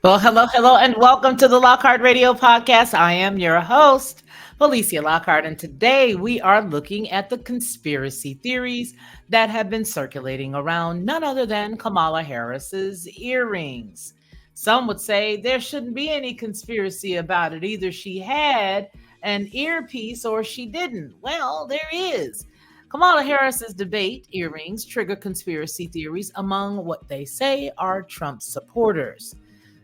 Well, hello, and welcome to the Lockhart Radio Podcast. I am your host, Felicia Lockhart, and today we are looking at the conspiracy theories that have been circulating around none other than Kamala Harris's earrings. Some would say there shouldn't be any conspiracy about it. Either she had an earpiece or she didn't. Well, there is. Kamala Harris's debate earrings trigger conspiracy theories among what they say are Trump supporters.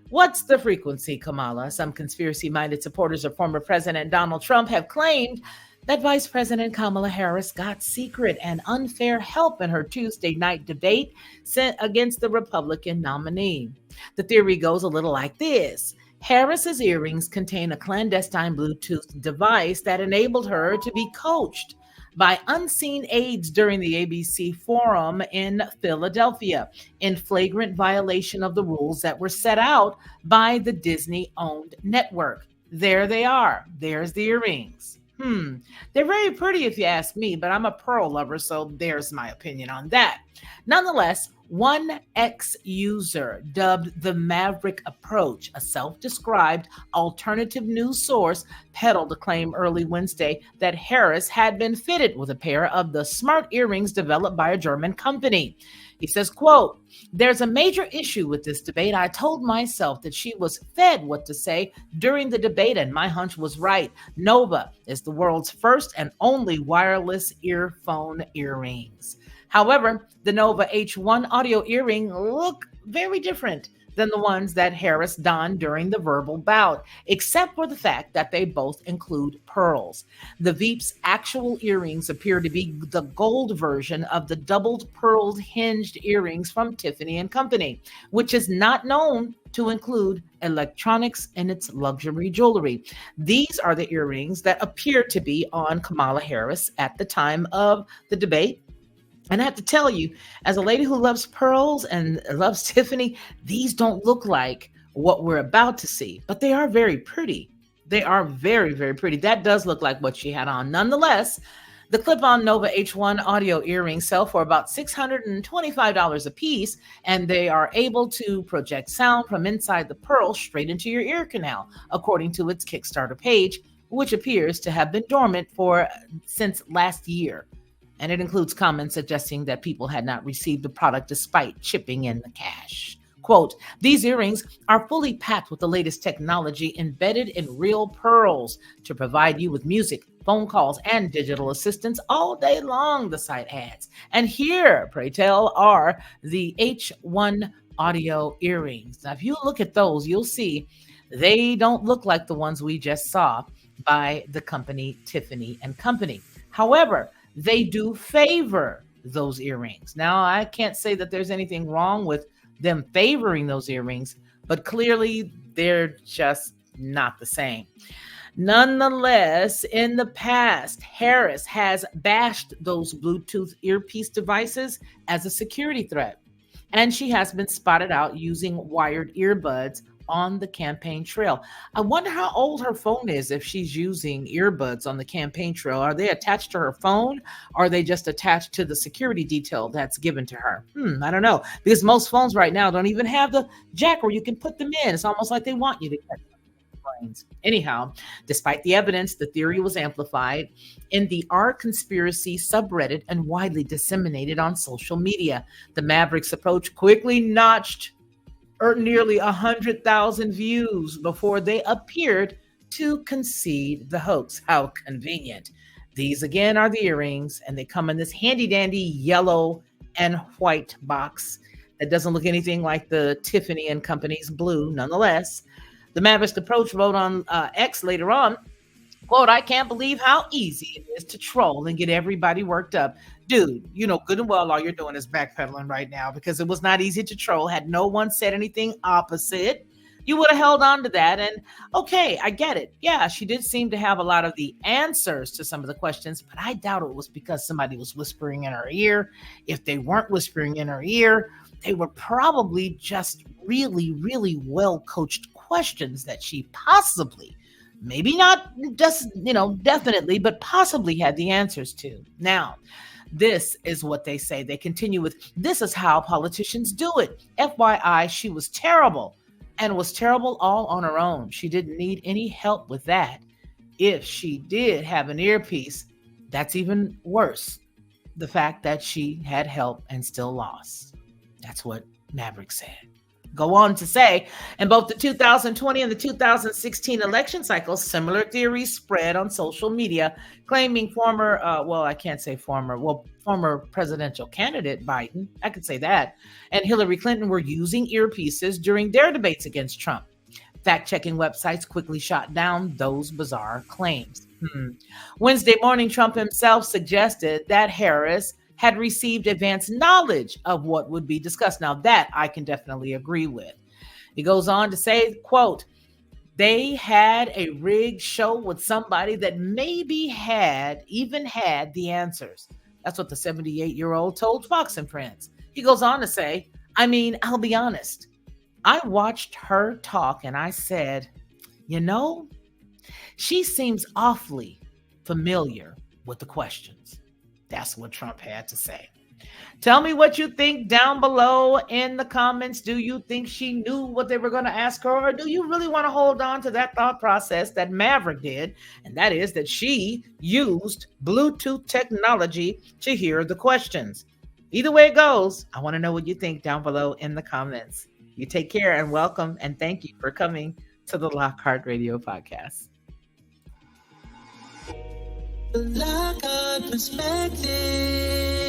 What's the frequency, Kamala? Some conspiracy minded supporters of former President Donald Trump have claimed that Vice President Kamala Harris got secret and unfair help in her Tuesday night debate sent against the Republican nominee. The theory goes a little like this. Harris's earrings contain a clandestine Bluetooth device that enabled her to be coached by unseen aides during the ABC forum in Philadelphia in flagrant violation of the rules that were set out by the Disney-owned network. There they are. There's the earrings. They're very pretty if you ask me, but I'm a pearl lover, so there's my opinion on that. Nonetheless, one ex-user dubbed the Maverick Approach, a self-described alternative news source, peddled a claim early Wednesday that Harris had been fitted with a pair of the smart earrings developed by a German company. He says, quote, "There's a major issue with this debate. I told myself that she was fed what to say during the debate, and my hunch was right. Nova is the world's first and only wireless earphone earrings." However, the Nova H1 audio earring look very different than the ones that Harris donned during the verbal bout, except for the fact that they both include pearls. The Veep's actual earrings appear to be the gold version of the doubled pearled hinged earrings from Tiffany & Company, which is not known to include electronics in its luxury jewelry. These are the earrings that appear to be on Kamala Harris at the time of the debate. And I have to tell you, as a lady who loves pearls and loves Tiffany, these don't look like what we're about to see, but they are very pretty. They are very, very pretty. That does look like what she had on. Nonetheless, the clip-on Nova H1 audio earrings sell for about $625 a piece, and they are able to project sound from inside the pearl straight into your ear canal, according to its Kickstarter page, which appears to have been dormant since last year. And it includes comments suggesting that people had not received the product despite chipping in the cash. Quote, "These earrings are fully packed with the latest technology embedded in real pearls to provide you with music, phone calls, and digital assistance all day long," the site adds. And here, pray tell, are the H1 audio earrings. Now, if you look at those, you'll see they don't look like the ones we just saw by the company Tiffany & Company. However, they do favor those earrings. Now, I can't say that there's anything wrong with them favoring those earrings, but clearly they're just not the same. Nonetheless, in the past, Harris has bashed those Bluetooth earpiece devices as a security threat, and she has been spotted out using wired earbuds on the campaign trail. I wonder how old her phone is if she's using earbuds on the campaign trail. Are they attached to her phone? Or are they just attached to the security detail that's given to her? I don't know. Because most phones right now don't even have the jack where you can put them in. It's almost like they want you to get brains. Anyhow, despite the evidence, the theory was amplified in the R Conspiracy subreddit and widely disseminated on social media. The Mavericks approach quickly notched nearly 100,000 views before they appeared to concede the hoax. How convenient. These again are the earrings, and they come in this handy dandy yellow and white box that doesn't look anything like the Tiffany & Company's blue. Nonetheless, the Mavericks approach wrote on X later on, quote, "I can't believe how easy it is to troll and get everybody worked up." Dude, you know good and well all you're doing is backpedaling right now, because it was not easy to troll. Had no one said anything opposite, you would have held on to that. And okay, I get it. Yeah, she did seem to have a lot of the answers to some of the questions, but I doubt it was because somebody was whispering in her ear. If they weren't whispering in her ear, they were probably just really, really well-coached questions that she possibly, maybe not just, definitely, but possibly had the answers to. Now, this is what they say. They continue with, "This is how politicians do it. FYI, she was terrible and was terrible all on her own. She didn't need any help with that. If she did have an earpiece, that's even worse. The fact that she had help and still lost. That's what Maverick said. Go on to say, in both the 2020 and the 2016 election cycles, similar theories spread on social media, claiming I can't say former presidential candidate Biden, I could say that, and Hillary Clinton were using earpieces during their debates against Trump. Fact-checking websites quickly shot down those bizarre claims. Wednesday morning, Trump himself suggested that Harris had received advanced knowledge of what would be discussed. Now, that I can definitely agree with. He goes on to say, quote, they had a rigged show with somebody that maybe had the answers. That's what the 78-year-old told Fox and Friends. He goes on to say, I'll be honest. I watched her talk and I said, she seems awfully familiar with the questions. That's what Trump had to say. Tell me what you think down below in the comments. Do you think she knew what they were going to ask her? Or do you really want to hold on to that thought process that Maverick did? And that is that she used Bluetooth technology to hear the questions. Either way it goes, I want to know what you think down below in the comments. You take care and welcome and thank you for coming to the Lockhart Radio Podcast. The Lockhart Perspective.